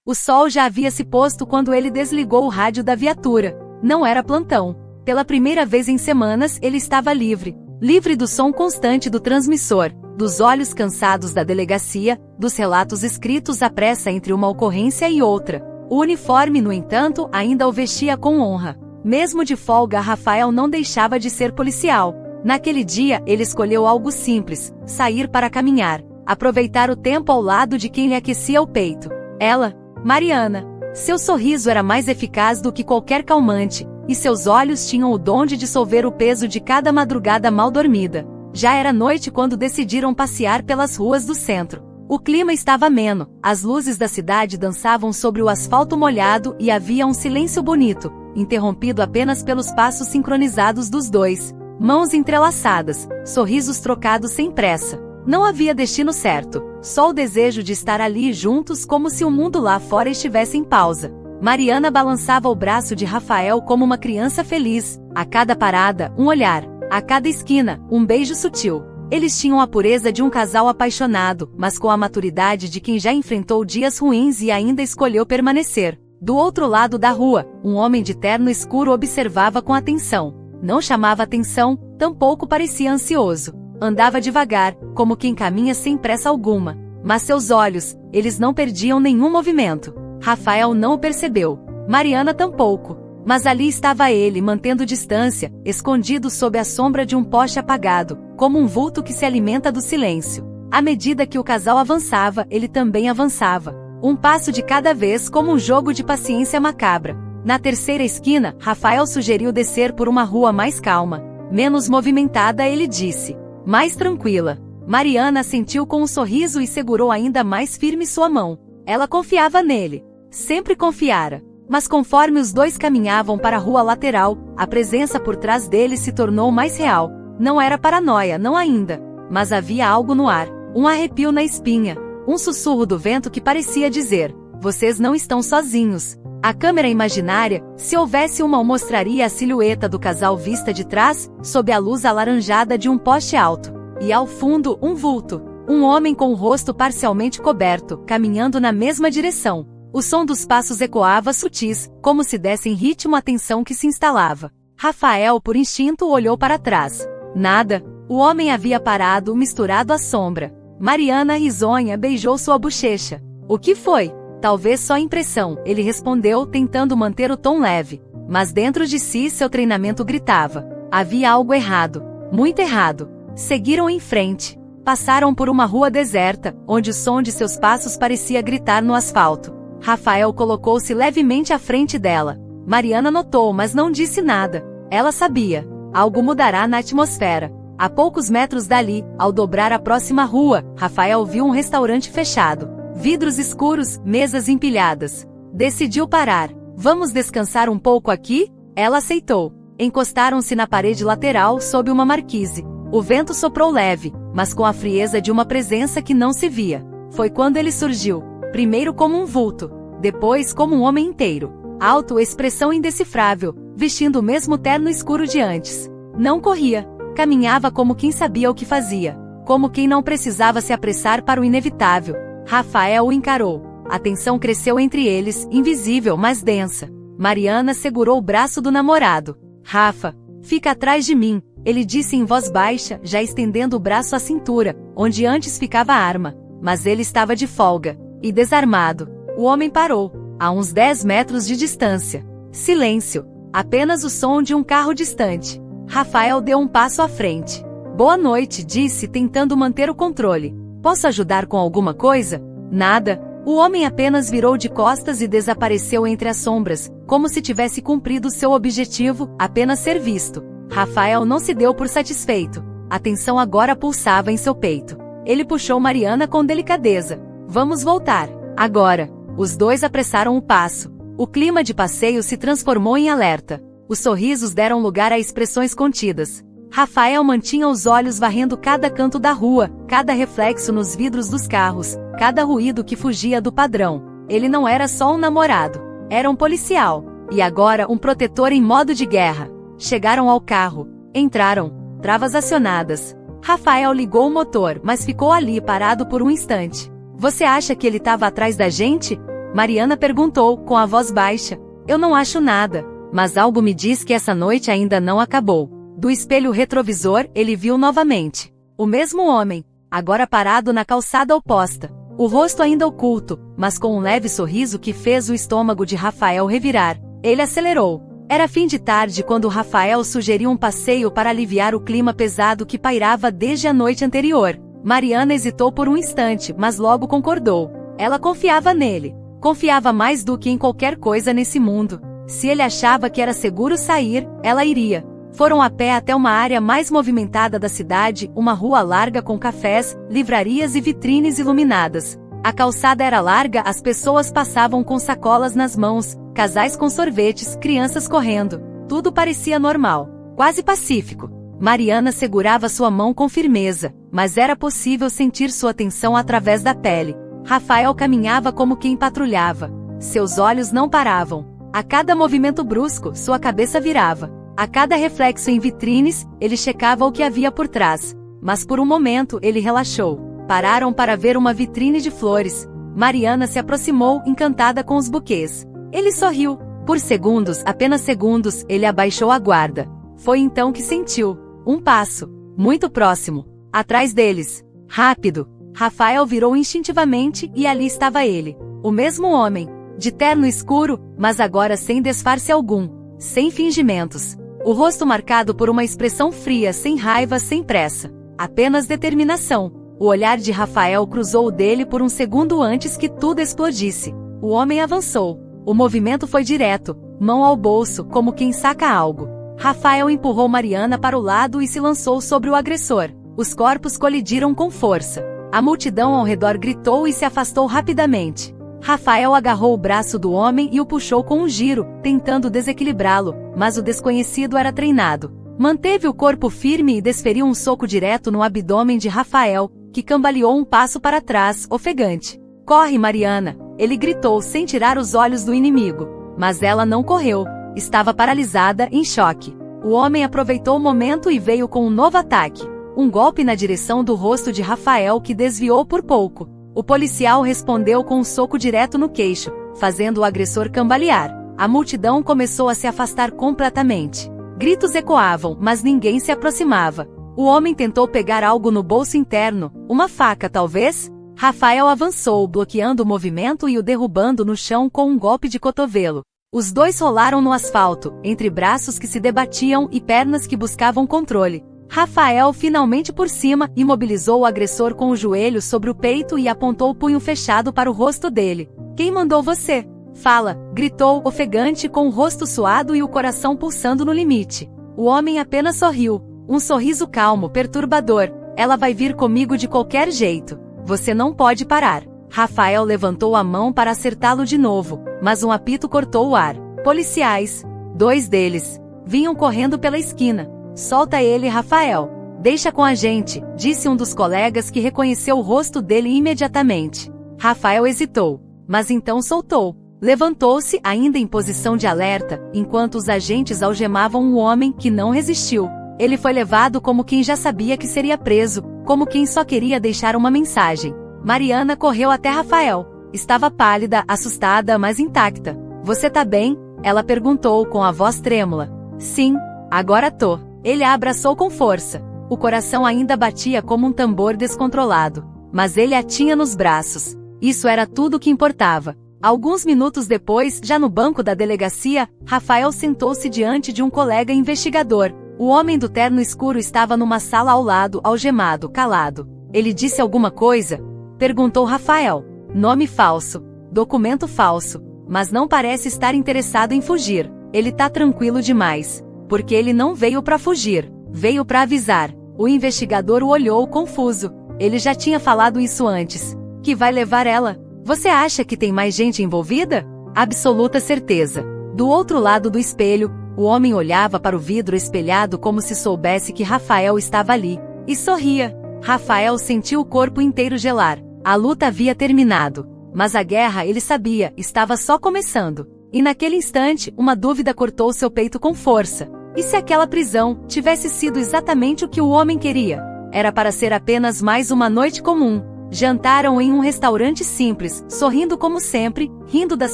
O sol já havia se posto quando ele desligou o rádio da viatura. Não era plantão. Pela primeira vez em semanas ele estava livre. Livre do som constante do transmissor, dos olhos cansados da delegacia, dos relatos escritos à pressa entre uma ocorrência e outra. O uniforme, no entanto, ainda o vestia com honra. Mesmo de folga, Rafael não deixava de ser policial. Naquele dia, ele escolheu algo simples: sair para caminhar, aproveitar o tempo ao lado de quem lhe aquecia o peito. Ela, Mariana. Seu sorriso era mais eficaz do que qualquer calmante, e seus olhos tinham o dom de dissolver o peso de cada madrugada mal dormida. Já era noite quando decidiram passear pelas ruas do centro. O clima estava ameno, as luzes da cidade dançavam sobre o asfalto molhado e havia um silêncio bonito, interrompido apenas pelos passos sincronizados dos dois. Mãos entrelaçadas, sorrisos trocados sem pressa. Não havia destino certo, só o desejo de estar ali juntos, como se o mundo lá fora estivesse em pausa. Mariana balançava o braço de Rafael como uma criança feliz. A cada parada, um olhar. A cada esquina, um beijo sutil. Eles tinham a pureza de um casal apaixonado, mas com a maturidade de quem já enfrentou dias ruins e ainda escolheu permanecer. Do outro lado da rua, um homem de terno escuro observava com atenção. Não chamava atenção, tampouco parecia ansioso. Andava devagar, como quem caminha sem pressa alguma. Mas seus olhos, eles não perdiam nenhum movimento. Rafael não o percebeu. Mariana tampouco. Mas ali estava ele, mantendo distância, escondido sob a sombra de um poste apagado, como um vulto que se alimenta do silêncio. À medida que o casal avançava, ele também avançava. Um passo de cada vez, como um jogo de paciência macabra. Na terceira esquina, Rafael sugeriu descer por uma rua mais calma. Menos movimentada, ele disse. Mais tranquila. Mariana assentiu com um sorriso e segurou ainda mais firme sua mão. Ela confiava nele. Sempre confiara. Mas conforme os dois caminhavam para a rua lateral, a presença por trás deles se tornou mais real. Não era paranoia, não ainda. Mas havia algo no ar. Um arrepio na espinha. Um sussurro do vento que parecia dizer: vocês não estão sozinhos. A câmera imaginária, se houvesse uma, mostraria a silhueta do casal vista de trás, sob a luz alaranjada de um poste alto. E ao fundo, um vulto. Um homem com o rosto parcialmente coberto, caminhando na mesma direção. O som dos passos ecoava sutis, como se dessem ritmo à tensão que se instalava. Rafael, por instinto, olhou para trás. Nada. O homem havia parado, misturado à sombra. Mariana, risonha, beijou sua bochecha. O que foi? Talvez só impressão, ele respondeu, tentando manter o tom leve. Mas dentro de si seu treinamento gritava. Havia algo errado. Muito errado. Seguiram em frente. Passaram por uma rua deserta, onde o som de seus passos parecia gritar no asfalto. Rafael colocou-se levemente à frente dela. Mariana notou, mas não disse nada. Ela sabia. Algo mudará na atmosfera. A poucos metros dali, ao dobrar a próxima rua, Rafael viu um restaurante fechado. Vidros escuros, mesas empilhadas. Decidiu parar. Vamos descansar um pouco aqui? Ela aceitou. Encostaram-se na parede lateral, sob uma marquise. O vento soprou leve, mas com a frieza de uma presença que não se via. Foi quando ele surgiu. Primeiro como um vulto. Depois como um homem inteiro. Alto, expressão indecifrável, vestindo o mesmo terno escuro de antes. Não corria. Caminhava como quem sabia o que fazia. Como quem não precisava se apressar para o inevitável. Rafael o encarou. A tensão cresceu entre eles, invisível, mas densa. Mariana segurou o braço do namorado. Rafa, fica atrás de mim, ele disse em voz baixa, já estendendo o braço à cintura, onde antes ficava a arma. Mas ele estava de folga. E desarmado. O homem parou, a uns 10 metros de distância. Silêncio. Apenas o som de um carro distante. Rafael deu um passo à frente. Boa noite, disse, tentando manter o controle. Posso ajudar com alguma coisa? Nada. O homem apenas virou de costas e desapareceu entre as sombras, como se tivesse cumprido seu objetivo, apenas ser visto. Rafael não se deu por satisfeito. A tensão agora pulsava em seu peito. Ele puxou Mariana com delicadeza. Vamos voltar. Agora. Os dois apressaram o passo. O clima de passeio se transformou em alerta. Os sorrisos deram lugar a expressões contidas. Rafael mantinha os olhos varrendo cada canto da rua, cada reflexo nos vidros dos carros, cada ruído que fugia do padrão. Ele não era só um namorado. Era um policial. E agora um protetor em modo de guerra. Chegaram ao carro. Entraram. Travas acionadas. Rafael ligou o motor, mas ficou ali parado por um instante. Você acha que ele estava atrás da gente? Mariana perguntou, com a voz baixa. Eu não acho nada, mas algo me diz que essa noite ainda não acabou. Do espelho retrovisor, ele viu novamente o mesmo homem, agora parado na calçada oposta. O rosto ainda oculto, mas com um leve sorriso que fez o estômago de Rafael revirar. Ele acelerou. Era fim de tarde quando Rafael sugeriu um passeio para aliviar o clima pesado que pairava desde a noite anterior. Mariana hesitou por um instante, mas logo concordou. Ela confiava nele. Confiava mais do que em qualquer coisa nesse mundo. Se ele achava que era seguro sair, ela iria. Foram a pé até uma área mais movimentada da cidade, uma rua larga com cafés, livrarias e vitrines iluminadas. A calçada era larga, as pessoas passavam com sacolas nas mãos, casais com sorvetes, crianças correndo. Tudo parecia normal, quase pacífico. Mariana segurava sua mão com firmeza, mas era possível sentir sua tensão através da pele. Rafael caminhava como quem patrulhava. Seus olhos não paravam. A cada movimento brusco, sua cabeça virava. A cada reflexo em vitrines, ele checava o que havia por trás. Mas por um momento ele relaxou. Pararam para ver uma vitrine de flores. Mariana se aproximou, encantada com os buquês. Ele sorriu. Por segundos, apenas segundos, ele abaixou a guarda. Foi então que sentiu um passo, muito próximo, atrás deles. Rápido. Rafael virou instintivamente e ali estava ele. O mesmo homem, de terno escuro, mas agora sem disfarce algum, sem fingimentos. O rosto marcado por uma expressão fria, sem raiva, sem pressa. Apenas determinação. O olhar de Rafael cruzou o dele por um segundo antes que tudo explodisse. O homem avançou. O movimento foi direto, mão ao bolso, como quem saca algo. Rafael empurrou Mariana para o lado e se lançou sobre o agressor. Os corpos colidiram com força. A multidão ao redor gritou e se afastou rapidamente. Rafael agarrou o braço do homem e o puxou com um giro, tentando desequilibrá-lo, mas o desconhecido era treinado. Manteve o corpo firme e desferiu um soco direto no abdômen de Rafael, que cambaleou um passo para trás, ofegante. Corre, Mariana! Ele gritou sem tirar os olhos do inimigo. Mas ela não correu. Estava paralisada, em choque. O homem aproveitou o momento e veio com um novo ataque. Um golpe na direção do rosto de Rafael que desviou por pouco. O policial respondeu com um soco direto no queixo, fazendo o agressor cambalear. A multidão começou a se afastar completamente. Gritos ecoavam, mas ninguém se aproximava. O homem tentou pegar algo no bolso interno, uma faca talvez? Rafael avançou, bloqueando o movimento e o derrubando no chão com um golpe de cotovelo. Os dois rolaram no asfalto, entre braços que se debatiam e pernas que buscavam controle. Rafael, finalmente por cima, imobilizou o agressor com o joelho sobre o peito e apontou o punho fechado para o rosto dele. Quem mandou você? Fala, gritou, ofegante, com o rosto suado e o coração pulsando no limite. O homem apenas sorriu. Um sorriso calmo, perturbador. Ela vai vir comigo de qualquer jeito. Você não pode parar. Rafael levantou a mão para acertá-lo de novo, mas um apito cortou o ar. Policiais. 2 deles. Vinham correndo pela esquina. Solta ele, Rafael. Deixa com a gente, disse um dos colegas que reconheceu o rosto dele imediatamente. Rafael hesitou, mas então soltou. Levantou-se, ainda em posição de alerta, enquanto os agentes algemavam um homem que não resistiu. Ele foi levado como quem já sabia que seria preso, como quem só queria deixar uma mensagem. Mariana correu até Rafael. Estava pálida, assustada, mas intacta. Você tá bem? Ela perguntou com a voz trêmula. Sim, agora tô. Ele a abraçou com força. O coração ainda batia como um tambor descontrolado. Mas ele a tinha nos braços. Isso era tudo o que importava. Alguns minutos depois, já no banco da delegacia, Rafael sentou-se diante de um colega investigador. O homem do terno escuro estava numa sala ao lado, algemado, calado. Ele disse alguma coisa? Perguntou Rafael. Nome falso. Documento falso. Mas não parece estar interessado em fugir. Ele tá tranquilo demais. Porque ele não veio para fugir. Veio para avisar. O investigador o olhou confuso. Ele já tinha falado isso antes. Que vai levar ela? Você acha que tem mais gente envolvida? Absoluta certeza. Do outro lado do espelho, o homem olhava para o vidro espelhado como se soubesse que Rafael estava ali. E sorria. Rafael sentiu o corpo inteiro gelar. A luta havia terminado. Mas a guerra, ele sabia, estava só começando. E naquele instante, uma dúvida cortou seu peito com força. E se aquela prisão tivesse sido exatamente o que o homem queria? Era para ser apenas mais uma noite comum. Jantaram em um restaurante simples, sorrindo como sempre, rindo das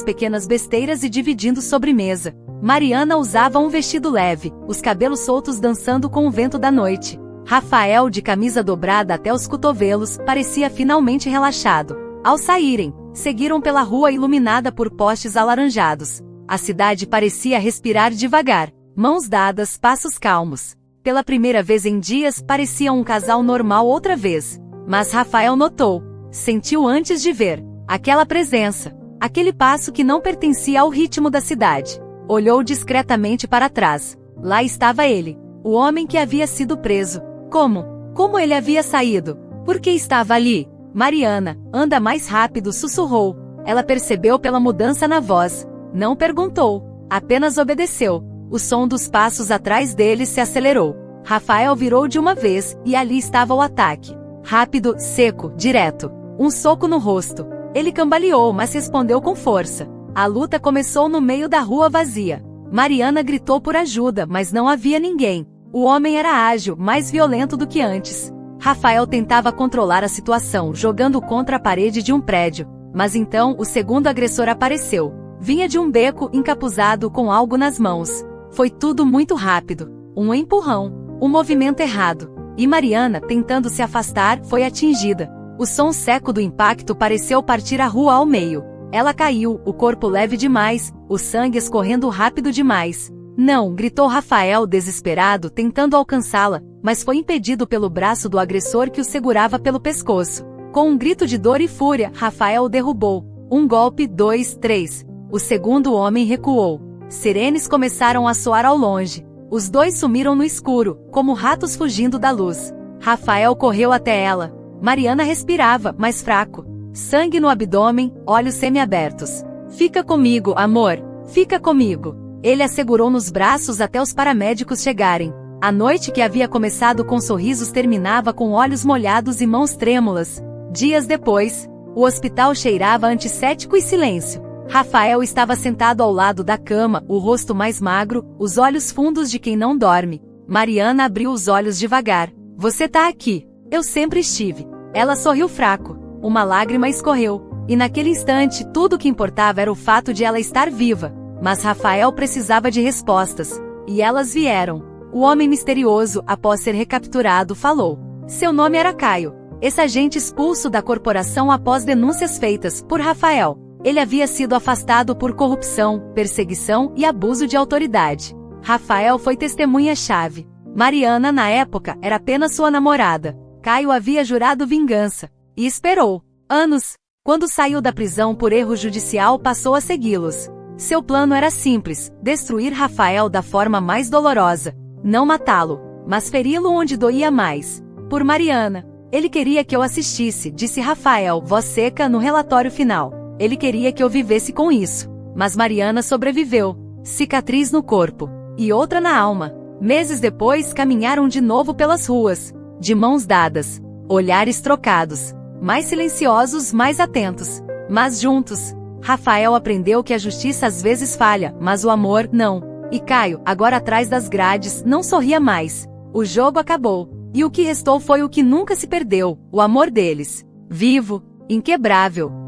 pequenas besteiras e dividindo sobremesa. Mariana usava um vestido leve, os cabelos soltos dançando com o vento da noite. Rafael, de camisa dobrada até os cotovelos, parecia finalmente relaxado. Ao saírem, seguiram pela rua iluminada por postes alaranjados. A cidade parecia respirar devagar, mãos dadas, passos calmos. Pela primeira vez em dias, pareciam um casal normal outra vez. Mas Rafael notou, sentiu antes de ver, aquela presença, aquele passo que não pertencia ao ritmo da cidade. Olhou discretamente para trás. Lá estava ele, o homem que havia sido preso. Como ele havia saído? Por que estava ali? Mariana, anda mais rápido, sussurrou. Ela percebeu pela mudança na voz. Não perguntou, apenas obedeceu. O som dos passos atrás dele se acelerou. Rafael virou de uma vez, e ali estava o ataque. Rápido, seco, direto. Um soco no rosto. Ele cambaleou, mas respondeu com força. A luta começou no meio da rua vazia. Mariana gritou por ajuda, mas não havia ninguém. O homem era ágil, mais violento do que antes. Rafael tentava controlar a situação, jogando contra a parede de um prédio. Mas então, o segundo agressor apareceu. Vinha de um beco, encapuzado com algo nas mãos. Foi tudo muito rápido. Um empurrão. Um movimento errado. E Mariana, tentando se afastar, foi atingida. O som seco do impacto pareceu partir a rua ao meio. Ela caiu, o corpo leve demais, o sangue escorrendo rápido demais. Não, gritou Rafael desesperado, tentando alcançá-la, mas foi impedido pelo braço do agressor que o segurava pelo pescoço. Com um grito de dor e fúria, Rafael o derrubou. Um golpe, 2, 3. O segundo homem recuou. Sirenes começaram a soar ao longe. Os dois sumiram no escuro, como ratos fugindo da luz. Rafael correu até ela. Mariana respirava, mais fraco. Sangue no abdômen, olhos semiabertos. Fica comigo, amor. Fica comigo. Ele a segurou nos braços até os paramédicos chegarem. A noite que havia começado com sorrisos terminava com olhos molhados e mãos trêmulas. Dias depois, o hospital cheirava antisséptico e silêncio. Rafael estava sentado ao lado da cama, o rosto mais magro, os olhos fundos de quem não dorme. Mariana abriu os olhos devagar. Você tá aqui. Eu sempre estive. Ela sorriu fraco. Uma lágrima escorreu. E naquele instante, tudo o que importava era o fato de ela estar viva. Mas Rafael precisava de respostas. E elas vieram. O homem misterioso, após ser recapturado, falou. Seu nome era Caio. Esse agente expulso da corporação após denúncias feitas por Rafael. Ele havia sido afastado por corrupção, perseguição e abuso de autoridade. Rafael foi testemunha-chave. Mariana, na época, era apenas sua namorada. Caio havia jurado vingança. E esperou. Anos. Quando saiu da prisão por erro judicial, passou a segui-los. Seu plano era simples, destruir Rafael da forma mais dolorosa. Não matá-lo, mas feri-lo onde doía mais. Por Mariana. Ele queria que eu assistisse, disse Rafael, voz seca no relatório final. Ele queria que eu vivesse com isso. Mas Mariana sobreviveu. Cicatriz no corpo. E outra na alma. Meses depois, caminharam de novo pelas ruas. De mãos dadas. Olhares trocados. Mais silenciosos, mais atentos. Mas juntos. Rafael aprendeu que a justiça às vezes falha, mas o amor, não. E Caio, agora atrás das grades, não sorria mais. O jogo acabou. E o que restou foi o que nunca se perdeu, o amor deles. Vivo, inquebrável.